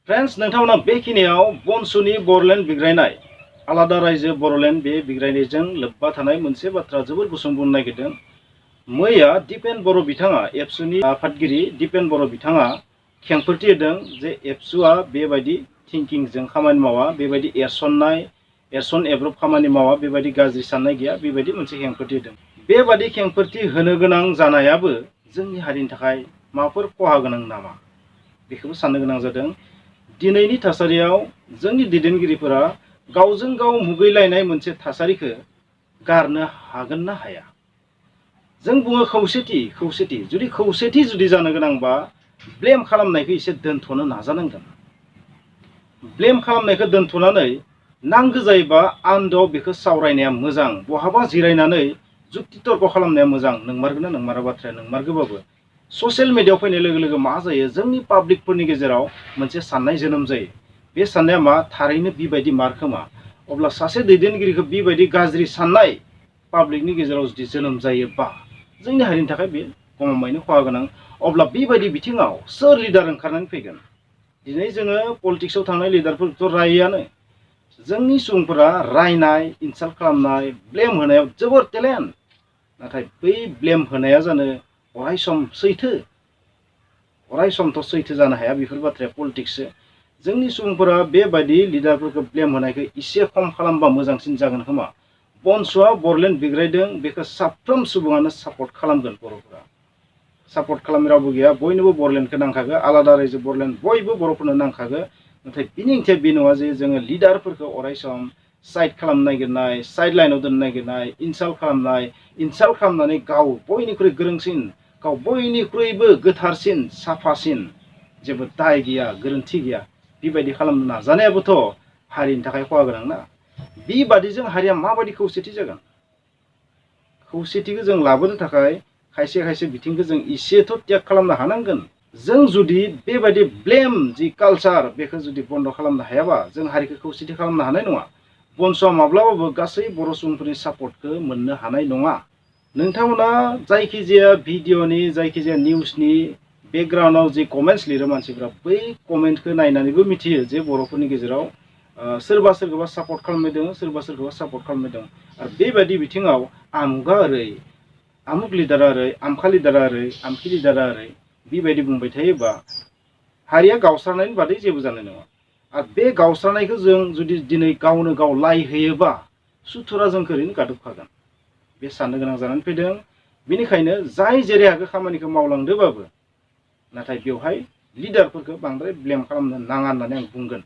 Friends नोंथांमोना बेखिनियाव बनसुनि बरलेण्ड बिग्रायनाय आलादा रायजो बरलेण्ड बे बिग्रायनायजों लोब्बा थानाय मोनसे बाथ्रा जोबोर गुसुं बुंनो नागिरदों। मैया दिपेन बर' बिथाङा एबसुनि आफादगिरि दिपेन बर' बिथाङा खेंफोरथि होदों जे एबसुआ बेबायदि थिंकिंजों खामानि मावा, बेबायदि एरसन एब्रब खामानि मावा, बेबायदि गाज्रि साननाय गैया, बेबायदि मोनसे खेंफोरथि होदों। बेबायदि खेंफोरथि होनो गोनां जानायाबो जोंनि हारिनि थाखाय माबाफोर खहा गोनां नामा बेखौबो साननो गोनां जादों। दिनैनि थासारियाव जोंनि दैदेनगिरिफोरा गावजों गाव मुगैलायनाय मोनसे थासारिखौ गारनो हागोन ना हाया? जों बुङो खौसेथि जुदि जानो गोनांबा ब्लेम खालामनायखौ एसे दोनथ'नो नाजानांगोन। ब्लेम खालामनायखौ दोनथ'नानै नांगौ जायोबा आन्दोआव बेखौ सावरायनाया मोजां, बहाबा जिरायनानै जुक्ति तर्क खालामनाया मोजां। नंमारगौना नंमारा बाथ्राया नंमारगौबाबो ससियेल मिडियायाव फैनाय लोगो लोगो मा जायो, जोंनि पाब्लिकफोरनि गेजेराव मोनसे साननाय जोनोम जायो। बे साननाया मा थारैनो बेबायदि मारखोमा? अब्ला सासे दैदेनगिरिखौ बेबायदि गाज्रि साननाय पाब्लिकनि गेजेराव जुदि जोनोम जायोबा जोंनि हारिनि थाखाय बे गमामायैनो खहा गोनां। अब्ला बेबायदि बिथिङाव सोर लिडार ओंखारनानै फैगोन? दिनै जोङो पलिटिक्सआव थांनाय लिडारफोरखौथ' रायोआनो। जोंनि सुबुंफोरा रायनाय, इनसाल्ट खालामनाय, ब्लेम होनायाव जोबोर टेलेन्ट। नाथाय बै ब्लेम होनाया जानो अराय समथ' सैथो जानो हाया। बेफोर बाथ्राया पलिटिक्ससो। जोंनि सुबुंफोरा बेबायदि लिडारफोरखौ ब्लेम होनायखौ एसे खम खालामबा मोजांसिन जागोन खोमा। बनसुआ बरलेण्ड बिग्रायदों, बेखौ साफ्रोम सुबुङानो सापर्ट खालामगोन। बर'फोरा सापर्ट खालामनो रावबो गैया, बयनोबो बरलेण्डखौ नांखागो, आलादा रायजो बरलेण्ड बयबो बर'फोरनो नांखागो। नाथाय बिनि ओंथिया बे नङा जे जोङो लिडारफोरखौ अराय सम साइड खालामनो नागिरनाय, साइड लाइनाव दोननो नागिरनाय, इनसाल्ट खालामनानै गाव बयनिख्रुइ गोरोंसिन, गाव बयनिख्रुइबो गोथारसिन, साफासिन, जेबो दाय गैया, गोरोन्थि गैया, बेबायदि खालामनो नाजानायाबोथ' हारिनि थाखाय खहा गोनां ना। बेबादिजों हारिया माबायदि खौसेथि जागोन? खौसेथिखौ जों लाबोनो थाखाय खायसे खायसे बिथिंखौ जों एसेथ' त्याग खालामनो हानांगोन। जों जुदि बेबायदि ब्लेम जि कालचार बेखौ जुदि बन्द खालामनो हायाबा जों हारिखौ खौसेथि खालामनो हानाय नङा। बनसुआ माब्लाबाबो गासै बर' सुबुंफोरनि सापर्टखौ मोननो हानाय नङा। नोंथांमोना जायखिजाया भिडिअनि, जायखिजाया निउसनि बेकग्राउन्डआव जि कमेन्ट्स लिरो मानसिफ्रा, बै कमेन्टखौ नायनानैबो मिथियो जे बर'फोरनि गेजेराव सोरबा सोरखौबा सापर्ट खालामनाय दङ, सोरबा सोरखौबा सापर्ट खालामनाय दं। आरो बेबायदि बिथिङाव आमुगा ओरै, आमुक लिडारा ओरै, आमखा लिडारा ओरै, आमखि लिडारा ओरै बेबायदि बुंबाय थायोबा हारिया गावस्रानायनि बादै जेबो जानाय नङा। आरो बे गावस्रानायखौ जों जुदि दिनै गावनो गाव लाइ होयोबा सुथुरा जोंखौ ओरैनो गादबखागोन। बे साननो गोनां जानानै फैदों। बेनिखायनो जाय जेरै हागौ खामानिखौ मावलांदोबाबो नाथाय बेवहाय लिडारफोरखौ बांद्राय ब्लेम खालामनो नाङा होननानै आं बुंगोन।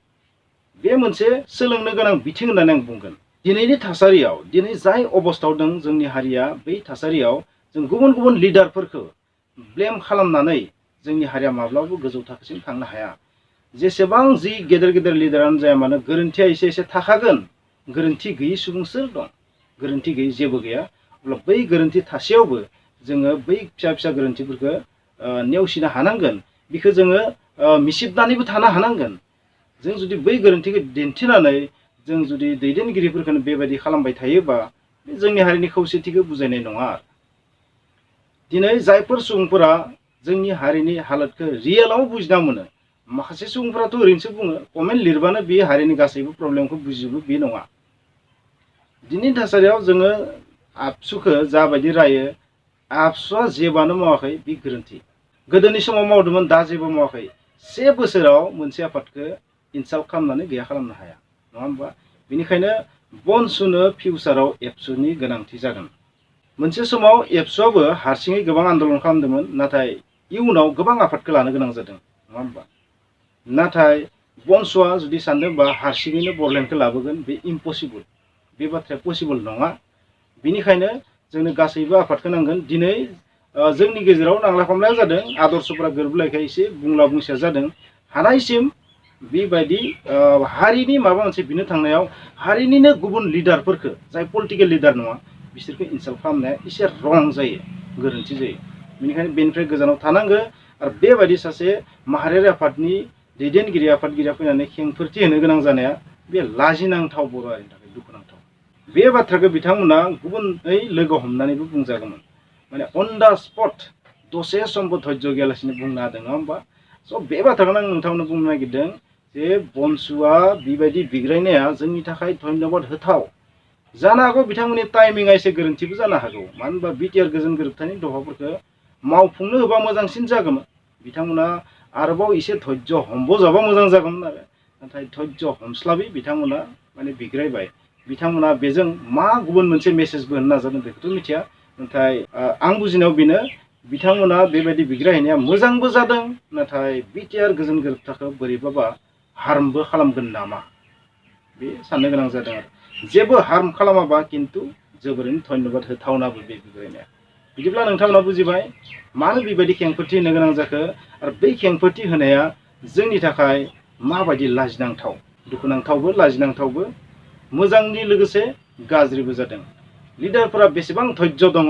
बे मोनसे सोलोंनो गोनां बिथिं होननानै आं बुंगोन। दिनैनि थासारियाव, दिनै जाय अबस्थायाव दं जोंनि हारिया, बै थासारियाव जों गुबुन गुबुन लिडारफोरखौ ब्लेम खालामनानै जोंनि हारिया माब्लाबाबो गोजौ थाखोसिम थांनो हाया। जेसेबां जि गेदेर गेदेर लिडारानो जाया मानो गोरोन्थिया एसे एसे थाखागोन। गोरोन्थि गैयि सुबुं सोर दं? गोरोन्थि गैयि जेबो गैया। अब्ला बै गोरोन्थि थासेयावबो जोङो बै फिसा फिसा गोरोन्थिफोरखौ नेवसिनो हानांगोन। बेखौ जोङो मिसिबनानैबो थानो हानांगोन। जों जुदि बै गोरोन्थिखौ दिन्थिनानै जों जुदि दैदेनगिरिफोरखौनो बेबायदि खालामबाय थायोबा बे जोंनि हारिनि खौसेथिखौ बुजायनाय नङा। दिनै जायफोर सुबुंफोरा जोंनि हारिनि हालोदखौ रियेलाव बुजिना मोनो, माखासे सुबुंफोराथ' ओरैनोसो बुङो, कमेन्ट लिरबानो बे हारिनि गासैबो प्रब्लेमखौ बुजिजोबो, बे नङा। दिनैनि थासारियाव जोङो आबसुखौ जाबायदि रायो, आबसुआ जेबानो मावाखै बे गोरोन्थि। गोदोनि समाव मावदोंमोन, दा जेबो मावाखै। 1 बोसोराव मोनसे आफादखौ इनसाल्ट खालामनानै गैया खालामनो हाया, नङा होमबा? बेनिखायनो बनसुनो फिउचाराव एबसुनि गोनांथि जागोन। मोनसे समाव एबसुआबो हारसिङै गोबां आन्दलन खालामदोंमोन, नाथाय इयुनाव गोबां आफादखौ लानो गोनां जादों, नङा होमबा? नाथाय बनसुआ जुदि सानदोंबा हारसिङैनो बरलेण्डखौ लाबोगोन, बे इम्पसिबल। बे बाथ्राया पसिबल नङा। बेनिखायनो जोंनो गासैबो आफादखौ नांगोन। दिनै जोंनि गेजेराव नांलाय खमलाया जादों, आदर्शफोरा गोरोबलायखाय एसे बुंला बुंसिया जादों। हानायसिम बेबायदि हारिनि माबा मोनसे बिनो थांनायाव हारिनिनो गुबुन लिडारफोरखौ, जाय पलिटिकेल लिडार नङा, बिसोरखौ इनसाल्ट खालामनाया एसे रं जायो, गोरोन्थि जायो। बेनिखायनो बेनिफ्राय गोजानाव थानांगो। आरो बेबायदि सासे माहारियारि आफादनि दैदेनगिरि, आफादगिरिया फैनानै खेंफोरथि होनो गोनां जानाया बे लाजिनांथाव, बर' हारिनि थाखाय दुखुनांथाव। बे बाथ्राखौ बिथांमोना गुबुनै लोगो हमनानैबो बुंजागौमोन। माने अन दा स्पट दसे समबो धैर्य गैयालासिनो बुंनो हादों, नङा होमबा? स' बे बाथ्राखौनो आं नोंथांमोननो बुंनो नागिरदों जे बनसुआ बेबायदि बिग्रायनाया जोंनि थाखाय धन्यबाद होथाव जानो हागौ बिथांमोननि टाइमिंआ एसे गोरोन्थिबो जानो हागौ मानो होनबा बिटिआर गोजोन गोरोबथानि दफाफोरखौ मावफुंनो होबा मोजांसिन जागौमोन बिथांमोना आरोबाव एसे धैर्य हमबोजाबा मोजां जागौमोन आरो नाथाय धैर्य हमस्लाबि बिथांमोना माने बिग्रायबाय बिथांमोना बेजों मा गुबुन मोनसे मेसेजबो होनो नाजादों बेखौथ' मिथिया नाथाय आं बुजिनायाव बेनो बिथांमोना बेबायदि बिग्रायहैनाया मोजांबो जादों नाथाय बिटिआर गोजोन गोरोबथाखौ बोरैबाबा हार्मबो खालामगोन नामा बे साननो गोनां जादों आरो जेबो हार्म खालामाबा किन्तु जोबोरैनो धन्यबाद होथावनाबो बे बिग्रायनाया बिदिब्ला नोंथांमोना बुजिबाय मानो बेबायदि खेंफोरथि होनो गोनां जाखो आरो बै खेंफोरथि होनाया जोंनि थाखाय माबायदि लाजिनांथाव दुखुनांथावबो लाजिनांथावबो मोजांनि लोगोसे गाज्रिबो जादों लिडारफोरा बेसेबां धैर्य दङ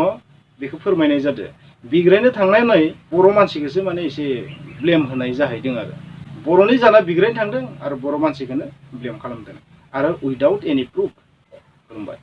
बेखौ फोरमायनाय जादों बिग्रायनो थांनानै बर' मानसिखौसो माने एसे ब्लेम होनाय जाहैदों आरो बर'नि जाना बिग्रायनो थांदों आरो बर' मानसिखौनो ब्लेम खालामदों आरो उइदाउट एनि प्रुफ खुलुमबाय।